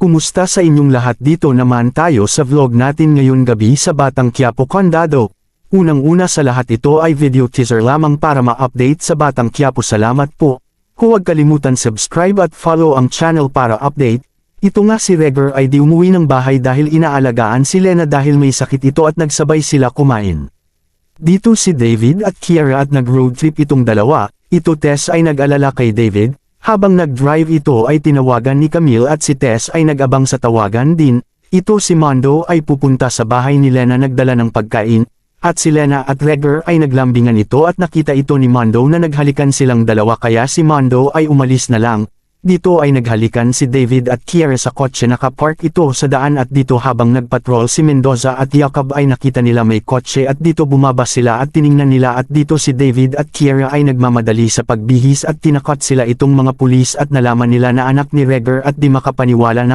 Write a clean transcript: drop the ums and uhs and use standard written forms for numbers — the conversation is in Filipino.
Kumusta sa inyong lahat? Dito naman tayo sa vlog natin ngayon gabi sa Batang Quiapo Condado. Unang-una sa lahat ito ay video teaser lamang para ma-update sa Batang Quiapo. Salamat po. Huwag kalimutan subscribe at follow ang channel para update. Ito nga si Regger ay di umuwi ng bahay dahil inaalagaan si Lena dahil may sakit ito at nagsabay sila kumain. Dito si David at Kiara at nag-road trip itong dalawa. Ito Tess ay nag-alala kay David. Habang nag-drive ito ay tinawagan ni Camille at si Tess ay nag-abang sa tawagan din. Ito si Mondo ay pupunta sa bahay ni Lena nagdala ng pagkain. At si Lena at Regger ay naglambingan ito at nakita ito ni Mondo na naghalikan silang dalawa kaya si Mondo ay umalis na lang. Dito ay naghalikan si David at Kiara sa kotse. Nakapark ito sa daan at dito habang nagpatrol si Mendoza at Jacob ay nakita nila may kotse at dito bumaba sila at tiningnan nila at dito si David at Kiara ay nagmamadali sa pagbihis at tinakot sila itong mga pulis at nalaman nila na anak ni Regger at di makapaniwala na